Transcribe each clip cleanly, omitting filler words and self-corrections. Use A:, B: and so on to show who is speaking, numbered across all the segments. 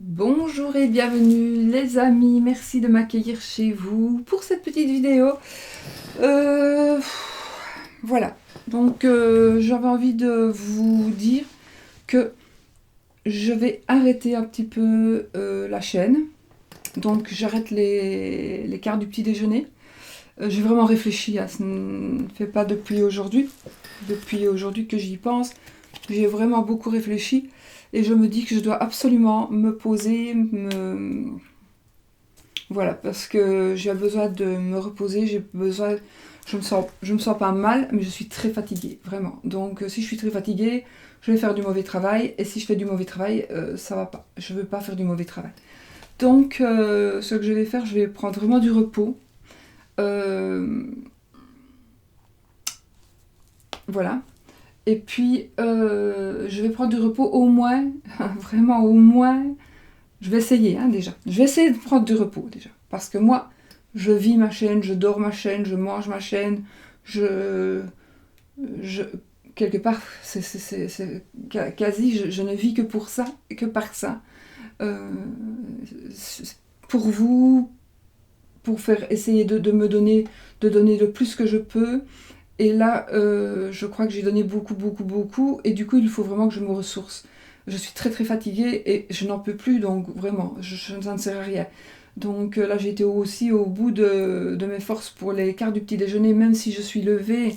A: Bonjour et bienvenue les amis, merci de m'accueillir chez vous pour cette petite vidéo. Euh, voilà, donc j'avais envie de vous dire que je vais arrêter un petit peu la chaîne. Donc j'arrête les quarts du petit déjeuner. J'ai vraiment réfléchi, ça ne fait pas depuis aujourd'hui que j'y pense. J'ai vraiment beaucoup réfléchi et je me dis que je dois absolument me poser, voilà, parce que j'ai besoin de me reposer, je me sens pas mal, mais je suis très fatiguée, vraiment. Donc si je suis très fatiguée, je vais faire du mauvais travail, et si je fais du mauvais travail, ça va pas. Je veux pas faire du mauvais travail. Donc ce que je vais faire, je vais prendre vraiment du repos. Euh, voilà. Et puis, je vais prendre du repos au moins, vraiment au moins, je vais essayer déjà. Je vais essayer de prendre du repos déjà. Parce que moi, je vis ma chaîne, je dors ma chaîne, je mange ma chaîne, je... je quelque part, c'est quasi, je ne vis que pour ça, que par ça. Euh, pour vous, pour faire essayer de me donner, de donner le plus que je peux. Et là, je crois que j'ai donné beaucoup, beaucoup, beaucoup. Et du coup, il faut vraiment que je me ressource. Je suis très, très fatiguée et je n'en peux plus. Donc, vraiment, ça ne sert à rien. Donc là, j'ai été aussi au bout de mes forces pour les quarts du petit déjeuner, même si je suis levée.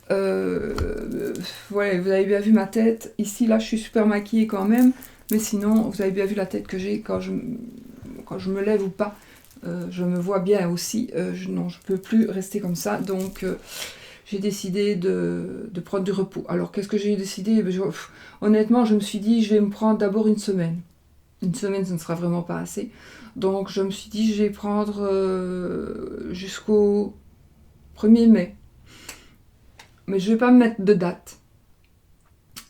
A: Voilà, vous avez bien vu ma tête. Ici, là, je suis super maquillée quand même. Mais sinon, vous avez bien vu la tête que j'ai quand je me lève ou pas. Je me vois bien aussi. Non, je ne peux plus rester comme ça. Donc, j'ai décidé de prendre du repos. Alors, qu'est-ce que j'ai décidé? Honnêtement, je me suis dit, je vais me prendre d'abord une semaine. Une semaine, ça ne sera vraiment pas assez. Donc, je me suis dit, je vais prendre jusqu'au 1er mai. Mais je ne vais pas me mettre de date.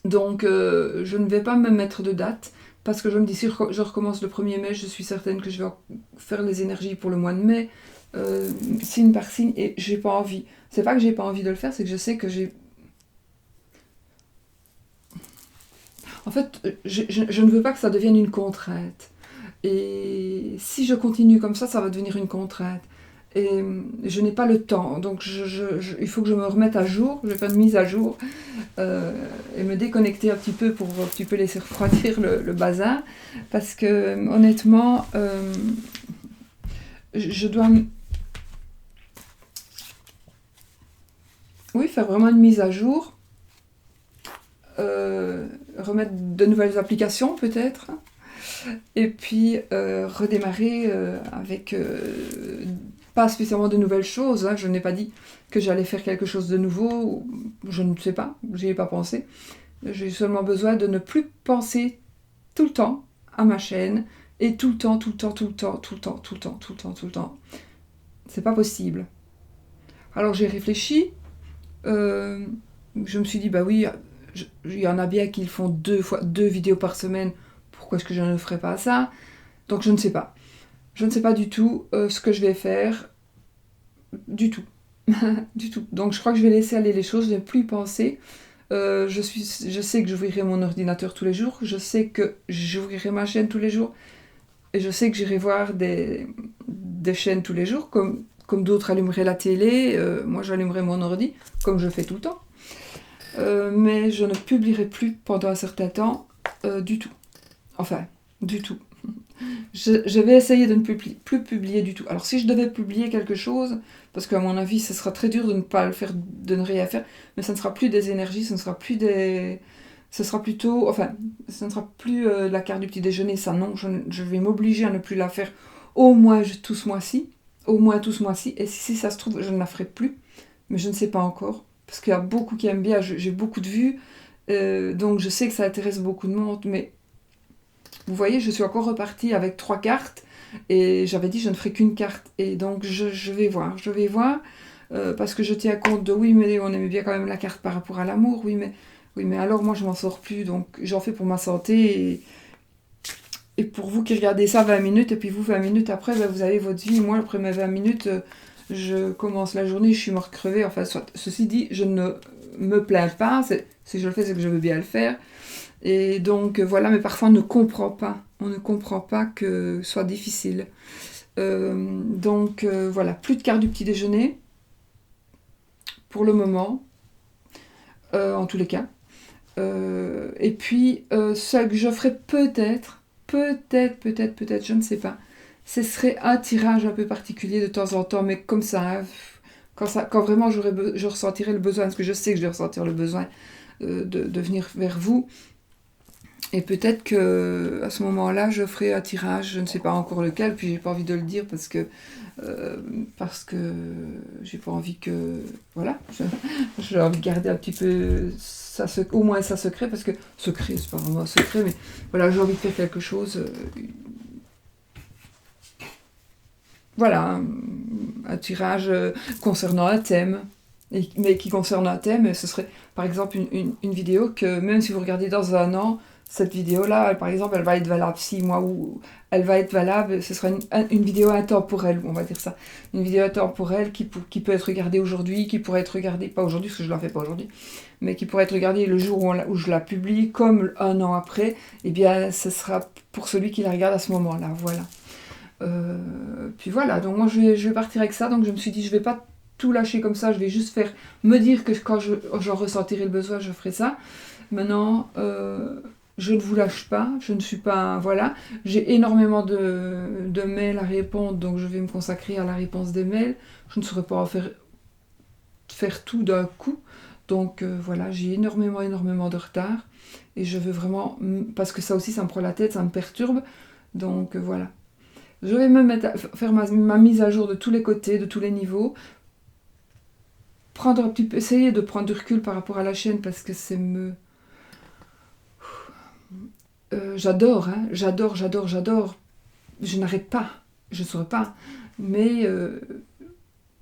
A: Donc, je ne vais pas me mettre de date. Parce que je me dis, si je recommence le 1er mai, je suis certaine que je vais faire les énergies pour le mois de mai. Signe par signe, et j'ai pas envie. C'est pas que j'ai pas envie de le faire, c'est que je sais que j'ai... En fait, je ne veux pas que ça devienne une contrainte. Et si je continue comme ça va devenir une contrainte. Et je n'ai pas le temps. Donc il faut que je me remette à jour. Je vais faire une mise à jour et me déconnecter un petit peu pour un petit peu laisser refroidir le bazar. Parce que honnêtement, je dois... Oui, faire vraiment une mise à jour. Remettre de nouvelles applications peut-être. Et puis redémarrer avec pas spécialement de nouvelles choses. Je n'ai pas dit que j'allais faire quelque chose de nouveau. Je ne sais pas, j'y ai pas pensé. J'ai seulement besoin de ne plus penser tout le temps à ma chaîne et tout le temps, tout le temps, tout le temps, tout le temps, tout le temps, tout le temps, tout le temps. C'est pas possible. Alors j'ai réfléchi. Je me suis dit, bah oui, il y en a bien qui font deux vidéos par semaine. Pourquoi est-ce que je ne ferais pas ça? Donc je ne sais pas. Je ne sais pas du tout ce que je vais faire. Du tout. Du tout. Donc je crois que je vais laisser aller les choses, je ne vais plus y penser. Je sais que j'ouvrirai mon ordinateur tous les jours. Je sais que j'ouvrirai ma chaîne tous les jours. Et je sais que j'irai voir des chaînes tous les jours, comme d'autres allumeraient la télé. Moi j'allumerai mon ordi, comme je fais tout le temps. Mais je ne publierai plus pendant un certain temps du tout. Enfin, du tout. Je vais essayer de ne plus publier du tout. Alors si je devais publier quelque chose, parce qu'à mon avis ce sera très dur de ne pas le faire, de ne rien faire, mais ça ne sera plus des énergies, ce ne sera plus des... Ce sera plutôt... Enfin, ce ne sera plus la carte du petit déjeuner, ça non, je vais m'obliger à ne plus la faire au moins tout ce mois-ci. Au moins tout ce mois-ci. Et si ça se trouve, je ne la ferai plus. Mais je ne sais pas encore. Parce qu'il y a beaucoup qui aiment bien, j'ai beaucoup de vues. Donc je sais que ça intéresse beaucoup de monde, mais... Vous voyez, je suis encore repartie avec 3 cartes et j'avais dit je ne ferai qu'une carte. Et donc je vais voir, parce que je tiens compte de oui, mais on aimait bien quand même la carte par rapport à l'amour, oui, mais alors moi je m'en sors plus, donc j'en fais pour ma santé et pour vous qui regardez ça 20 minutes et puis vous 20 minutes après, ben, vous avez votre vie. Moi après mes 20 minutes, je commence la journée, je suis morte crevée. Enfin, ceci dit, je ne me plains pas, si je le fais, c'est que je veux bien le faire. Et donc voilà, mais parfois on ne comprend pas on ne comprend pas que ce soit difficile. Donc voilà, plus de quart du petit déjeuner, pour le moment, en tous les cas. Et puis, ce que je ferais peut-être, je ne sais pas, ce serait un tirage un peu particulier de temps en temps, mais comme ça, hein, quand vraiment je ressentirais le besoin, parce que je sais que je vais ressentir le besoin de venir vers vous. Et peut-être que à ce moment-là, je ferai un tirage, je ne sais pas encore lequel, puis j'ai pas envie de le dire parce que j'ai pas envie que voilà, j'ai envie de garder un petit peu ça, au moins ça secret, parce que secret, c'est pas vraiment un secret, mais voilà, j'ai envie de faire quelque chose, voilà, un tirage concernant un thème. Mais qui concerne un thème, ce serait par exemple une vidéo que même si vous regardez dans un an, cette vidéo-là, par exemple, elle va être valable 6 mois, ou elle va être valable, ce sera une vidéo intemporelle, on va dire ça. Une vidéo intemporelle qui peut être regardée aujourd'hui, qui pourrait être regardée, pas aujourd'hui, parce que je ne la fais pas aujourd'hui, mais qui pourrait être regardée le jour où je la publie, comme un an après, et bien ce sera pour celui qui la regarde à ce moment-là, voilà. Puis voilà, donc moi je vais partir avec ça, donc je me suis dit je vais pas tout lâcher comme ça, je vais juste me dire que quand j'en ressentirai le besoin, je ferai ça. Maintenant, je ne vous lâche pas, je ne suis pas... Voilà, j'ai énormément de mails à répondre, donc je vais me consacrer à la réponse des mails. Je ne saurais pas en faire tout d'un coup. Donc voilà, j'ai énormément de retard. Et je veux vraiment... Parce que ça aussi, ça me prend la tête, ça me perturbe. Donc voilà. Je vais me mettre à faire ma mise à jour de tous les côtés, de tous les niveaux. Essayer de prendre du recul par rapport à la chaîne, parce que j'adore, hein, j'adore. Je n'arrête pas, je ne saurais pas. Mais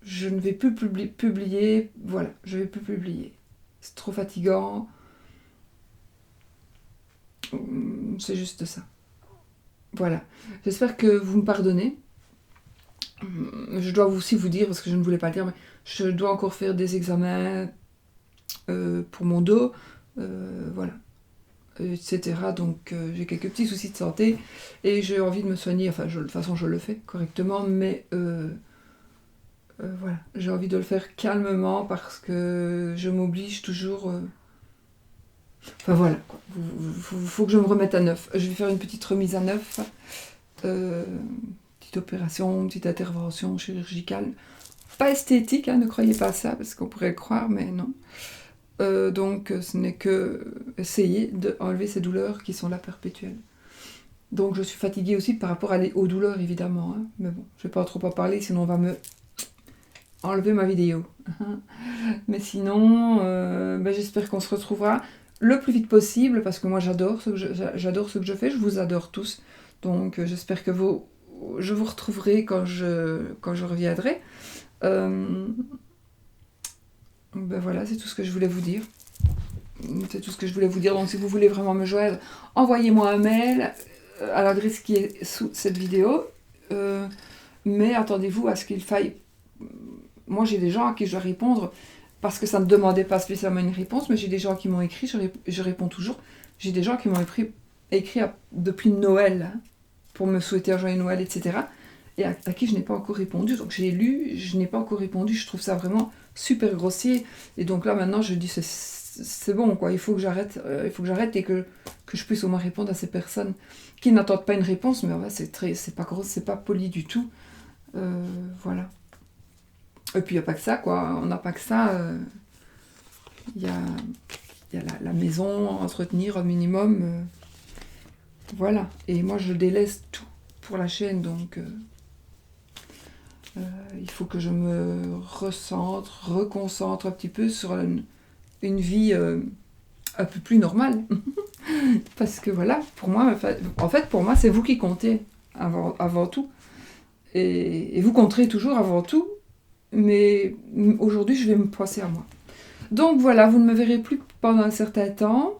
A: je ne vais plus publier. Voilà, je ne vais plus publier. C'est trop fatigant. C'est juste ça. Voilà. J'espère que vous me pardonnez. Je dois aussi vous dire, parce que je ne voulais pas le dire, mais je dois encore faire des examens pour mon dos. Voilà. Etc. Donc j'ai quelques petits soucis de santé et j'ai envie de me soigner. Enfin, de toute façon, je le fais correctement, mais voilà, j'ai envie de le faire calmement parce que je m'oblige toujours. Enfin voilà, quoi. Faut que je me remette à neuf. Je vais faire une petite remise à neuf, petite opération, petite intervention chirurgicale, pas esthétique, hein, ne croyez pas à ça parce qu'on pourrait le croire, mais non. Donc ce n'est que essayer d'enlever ces douleurs qui sont là perpétuelles. Donc je suis fatiguée aussi par rapport aux douleurs évidemment, hein. Mais bon, je ne vais pas trop en parler, sinon on va me enlever ma vidéo. Mais sinon, j'espère qu'on se retrouvera le plus vite possible, parce que moi j'adore ce que je fais, je vous adore tous. Donc j'espère que je vous retrouverai quand je reviendrai. Voilà, c'est tout ce que je voulais vous dire. Donc si vous voulez vraiment me joindre, envoyez-moi un mail à l'adresse qui est sous cette vidéo. Mais attendez-vous à ce qu'il faille... Moi, j'ai des gens à qui je dois répondre parce que ça ne demandait pas spécialement une réponse, mais j'ai des gens qui m'ont écrit, je réponds toujours. J'ai des gens qui m'ont écrit depuis Noël, hein, pour me souhaiter un joyeux Noël, etc. Et à qui je n'ai pas encore répondu. Donc j'ai lu, je n'ai pas encore répondu. Je trouve ça vraiment super grossier. Et donc là, maintenant, je dis, c'est bon, quoi. Il faut que j'arrête et que je puisse au moins répondre à ces personnes qui n'attendent pas une réponse. Mais ouais, c'est pas gros, c'est pas poli du tout. Voilà. Et puis il n'y a pas que ça, quoi. On n'a pas que ça. Il y a la maison à entretenir au minimum. Voilà. Et moi, je délaisse tout pour la chaîne, donc il faut que je me reconcentre un petit peu sur une vie un peu plus normale. Parce que voilà, pour moi, c'est vous qui comptez avant tout. Et vous compterez toujours avant tout. Mais aujourd'hui, je vais me penser à moi. Donc voilà, vous ne me verrez plus pendant un certain temps.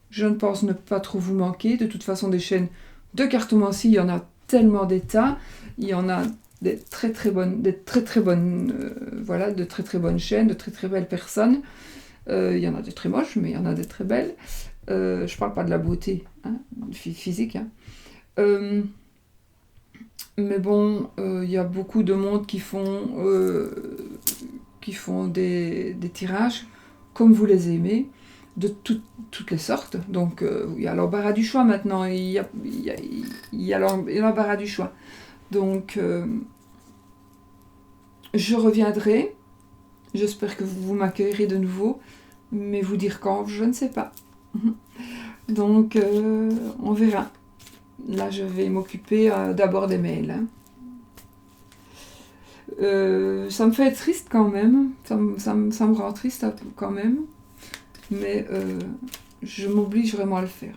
A: Je ne pense ne pas trop vous manquer. De toute façon, des chaînes de cartomancie, il y en a tellement des tas. Il y en a des très très bonnes, de très très bonnes chaînes, de très très belles personnes. Il y en a des très moches, mais il y en a des très belles. Je parle pas de la beauté hein, physique. Hein. Mais bon, il y a beaucoup de monde qui font des tirages comme vous les aimez, de toutes les sortes. Donc il y a l'embarras du choix maintenant, il y a l'embarras du choix. Donc je reviendrai, j'espère que vous m'accueillerez de nouveau, mais vous dire quand, je ne sais pas. Donc on verra. Là je vais m'occuper d'abord des mails. Hein. Ça me fait triste quand même, ça me rend triste quand même, mais je m'oblige vraiment à le faire.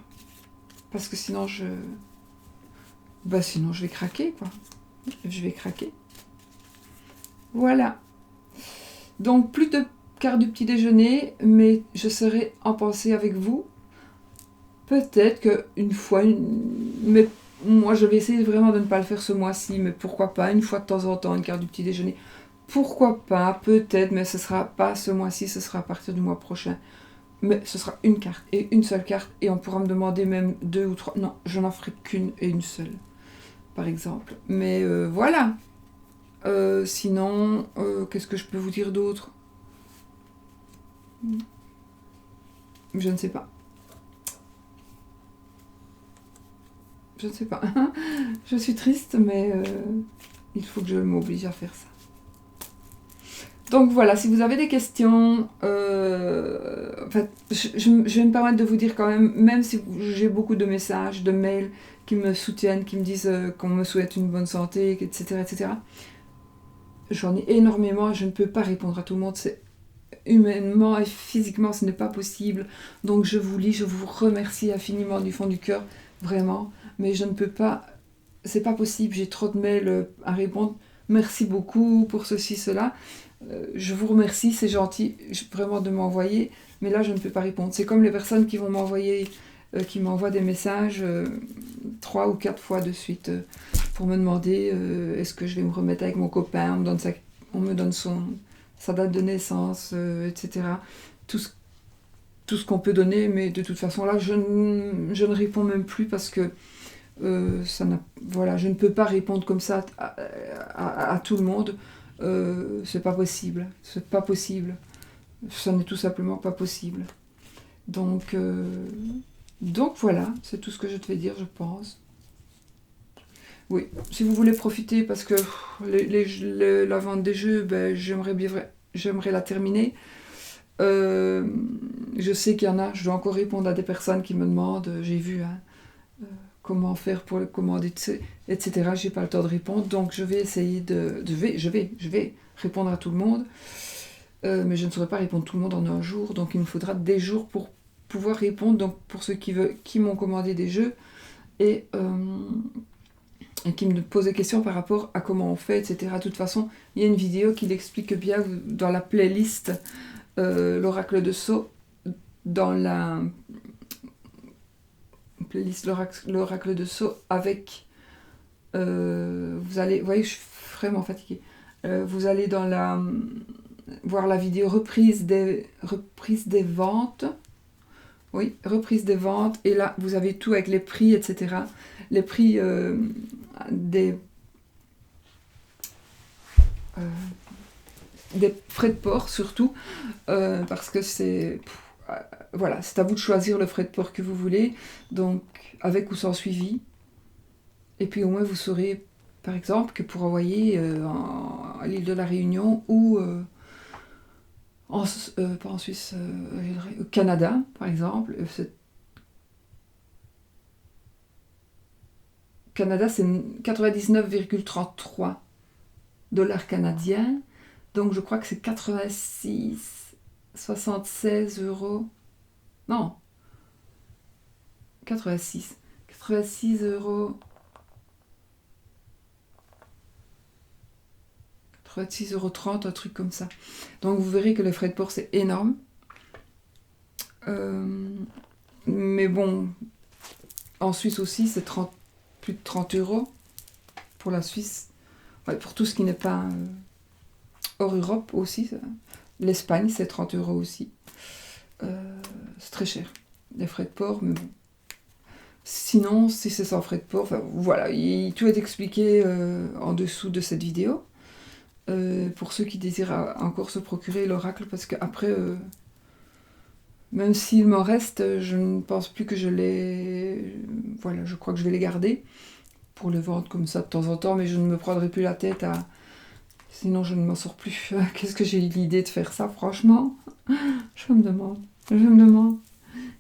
A: Parce que sinon sinon je vais craquer, quoi. Je vais craquer. Voilà. Donc plus de quart du petit déjeuner, mais je serai en pensée avec vous. Peut-être qu'une fois, mais moi je vais essayer vraiment de ne pas le faire ce mois-ci, mais pourquoi pas, une fois de temps en temps, une carte du petit déjeuner. Pourquoi pas, peut-être, mais ce sera pas ce mois-ci, ce sera à partir du mois prochain. Mais ce sera une carte, et une seule carte, et on pourra me demander même 2 ou 3. Non, je n'en ferai qu'une et une seule, par exemple. Mais voilà. Sinon, qu'est-ce que je peux vous dire d'autre? Je ne sais pas. Je ne sais pas. Je suis triste, mais il faut que je m'oblige à faire ça. Donc voilà, si vous avez des questions, je vais me permettre de vous dire quand même si j'ai beaucoup de messages, de mails qui me soutiennent, qui me disent qu'on me souhaite une bonne santé, etc., etc. J'en ai énormément, je ne peux pas répondre à tout le monde, c'est humainement et physiquement, ce n'est pas possible. Donc je vous lis, je vous remercie infiniment du fond du cœur, vraiment. Mais je ne peux pas, c'est pas possible, j'ai trop de mails à répondre. Merci beaucoup pour ceci, cela. Je vous remercie, c'est gentil vraiment de m'envoyer, mais là je ne peux pas répondre. C'est comme les personnes qui vont m'envoyer, qui m'envoient des messages 3 ou 4 fois de suite pour me demander est-ce que je vais me remettre avec mon copain, on me donne sa date de naissance, etc. Tout ce qu'on peut donner, mais de toute façon là je ne réponds même plus parce que voilà, je ne peux pas répondre comme ça à tout le monde. C'est pas possible, ça n'est tout simplement pas possible. Donc voilà, c'est tout ce que je devais dire, je pense. Oui, si vous voulez profiter, parce que la vente des jeux, j'aimerais la terminer. Je sais qu'il y en a, je dois encore répondre à des personnes qui me demandent, j'ai vu, hein, comment faire pour le commander, etc. J'ai pas le temps de répondre, donc je vais essayer je vais répondre à tout le monde, mais je ne saurais pas répondre à tout le monde en un jour, donc il me faudra des jours pour pouvoir répondre, donc pour ceux qui m'ont commandé des jeux, et qui me posent des questions par rapport à comment on fait, etc. De toute façon, il y a une vidéo qui l'explique bien dans la playlist l'oracle de Sceaux, dans la playlist l'oracle de Sceaux avec vous voyez, je suis vraiment fatiguée. Vous allez voir la vidéo reprise des ventes. Oui, reprise des ventes, et là vous avez tout avec les prix, etc. Les prix des frais de port surtout, parce que c'est voilà, c'est à vous de choisir le frais de port que vous voulez, donc avec ou sans suivi. Et puis au moins vous saurez, par exemple, que pour envoyer à l'île de la Réunion ou pas en Suisse, au Canada, par exemple, Canada, c'est 99,33 $ canadiens. Donc je crois que c'est 76 euros. Non, 86 euros. 6,30 €, un truc comme ça. Donc vous verrez que les frais de port, c'est énorme. Mais bon, en Suisse aussi, c'est plus de 30 € pour la Suisse. Ouais, pour tout ce qui n'est pas hors Europe aussi. L'Espagne, c'est 30 € aussi. C'est très cher. des frais de port, mais bon. Sinon, si c'est sans frais de port, enfin voilà, tout est expliqué en dessous de cette vidéo. Pour ceux qui désirent encore se procurer l'oracle, parce qu'après, même s'il m'en reste, je ne pense plus que je les... Voilà, je crois que je vais les garder pour les vendre comme ça de temps en temps, mais je ne me prendrai plus la tête à... Sinon, je ne m'en sors plus. Qu'est-ce que j'ai eu l'idée de faire ça, franchement? Je me demande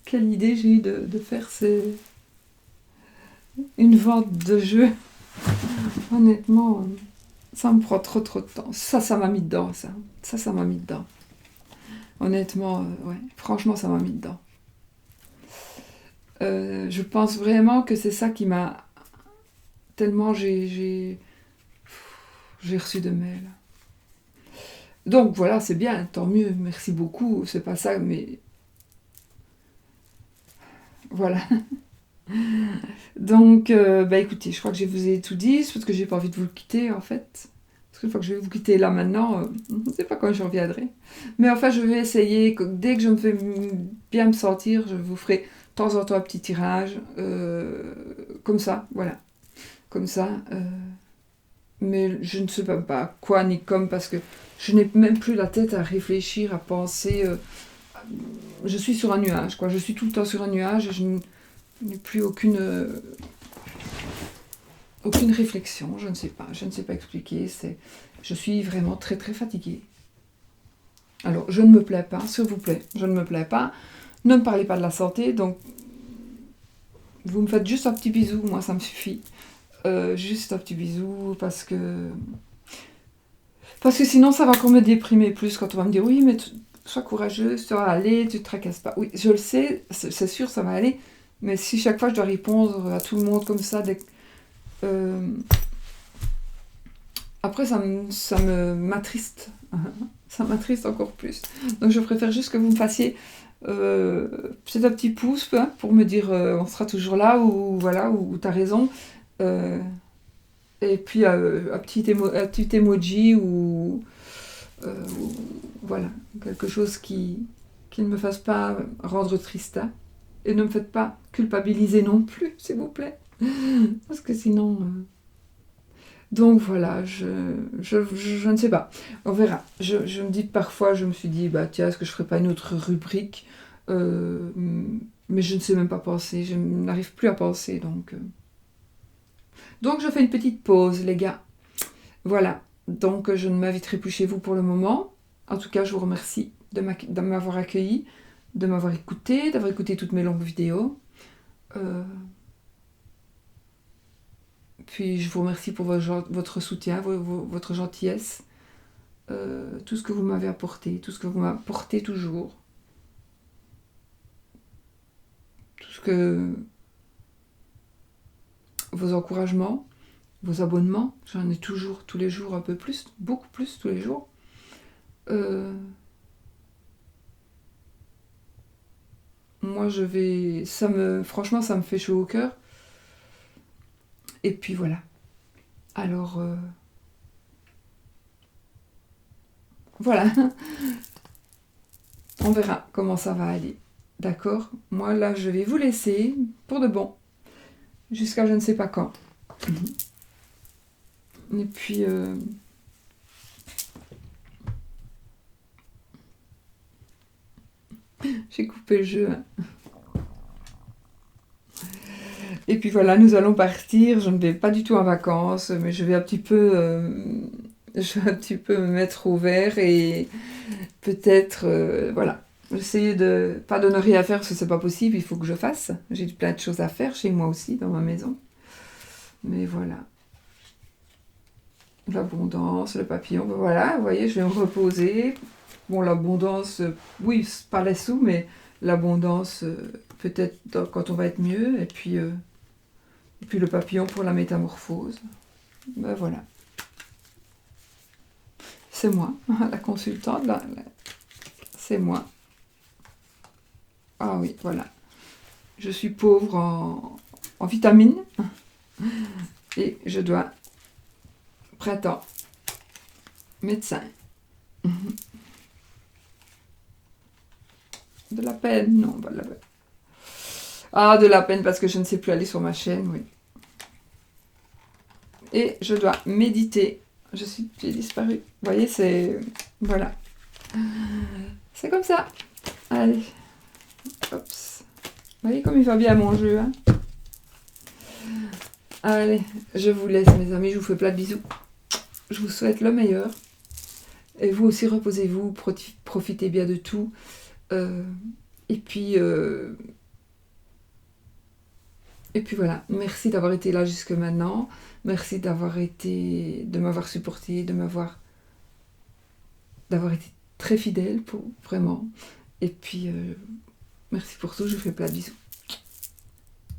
A: quelle idée j'ai eu de faire une vente de jeux. Honnêtement, ça me prend trop de temps. Ça m'a mis dedans, ça. Ça m'a mis dedans. Honnêtement, ouais, franchement, ça m'a mis dedans. Je pense vraiment que c'est ça qui m'a... Tellement j'ai reçu de mails. Donc voilà, c'est bien, tant mieux, merci beaucoup, c'est pas ça, mais... Voilà. Donc, bah écoutez, je crois que je vous ai tout dit, c'est parce que j'ai pas envie de vous quitter, en fait. Parce qu'une fois que je vais vous quitter là maintenant, je ne sais pas quand je reviendrai. Mais enfin, je vais essayer, dès que je me fais bien me sentir, je vous ferai de temps en temps un petit tirage, comme ça, voilà. Comme ça. Mais je ne sais même pas quoi ni comme, parce que je n'ai même plus la tête à réfléchir, à penser. Je suis sur un nuage, quoi. Je suis tout le temps sur un nuage et je n'ai plus aucune réflexion, je ne sais pas expliquer, je suis vraiment très très fatiguée. Alors, je ne me plais pas, s'il vous plaît, je ne me plais pas, ne me parlez pas de la santé, donc vous me faites juste un petit bisou, moi ça me suffit, juste un petit bisou, parce que sinon ça va encore me déprimer plus quand on va me dire, oui mais sois courageuse, ça va aller, tu te tracasses pas, oui je le sais, c'est sûr ça va aller, mais si chaque fois je dois répondre à tout le monde comme ça, après, ça m'attriste. Ça m'attriste encore plus. Donc, je préfère juste que vous me fassiez peut-être un petit pouce pour me dire on sera toujours là, ou voilà, ou t'as raison. Et puis un petit emoji ou voilà, quelque chose qui ne me fasse pas rendre triste. Hein. Et ne me faites pas culpabiliser non plus, s'il vous plaît. Parce que sinon... Donc voilà, je ne sais pas. On verra. Je me dis parfois, je me suis dit, bah tiens, est-ce que je ferais pas une autre rubrique mais je ne sais même pas penser, je n'arrive plus à penser, donc je fais une petite pause, les gars. Voilà, donc je ne m'inviterai plus chez vous pour le moment. En tout cas, je vous remercie de m'avoir accueilli, de m'avoir écouté, d'avoir écouté toutes mes longues vidéos. Puis je vous remercie pour votre soutien, votre gentillesse, tout ce que vous m'avez apporté, tout ce que vous m'apportez toujours, tout ce que... vos encouragements, vos abonnements, j'en ai toujours, tous les jours un peu plus, beaucoup plus tous les jours. Moi franchement ça me fait chaud au cœur. Et puis voilà. Alors, voilà. On verra comment ça va aller. D'accord? Moi, là, je vais vous laisser pour de bon. Jusqu'à je ne sais pas quand. Et puis... j'ai coupé le jeu. Et puis voilà, nous allons partir. Je ne vais pas du tout en vacances, mais je vais un petit peu me mettre au vert et peut-être, voilà. Essayer de pas de ne rien faire parce que c'est pas possible, il faut que je fasse. J'ai plein de choses à faire chez moi aussi, dans ma maison. Mais voilà. L'abondance, le papillon, ben voilà, vous voyez, je vais me reposer. Bon, l'abondance, oui, c'est pas les sous, mais l'abondance, peut-être quand on va être mieux. Et puis le papillon pour la métamorphose. Ben voilà. C'est moi, la consultante, c'est moi. Ah oui, voilà. Je suis pauvre en vitamines. Et je dois... Printemps. Médecin. De la peine, non, pas de la peine. Ah, de la peine parce que je ne sais plus aller sur ma chaîne, oui. Et je dois méditer. J'ai disparu. Vous voyez, c'est... Voilà. C'est comme ça. Allez. Hop. Vous voyez comme il va bien mon jeu, hein. Allez, je vous laisse, mes amis. Je vous fais plein de bisous. Je vous souhaite le meilleur. Et vous aussi, reposez-vous. Profitez bien de tout. Et puis voilà. Merci d'avoir été là jusque maintenant. Merci de m'avoir supporté, d'avoir été très fidèle, vraiment. Et puis, merci pour tout. Je vous fais plein de bisous.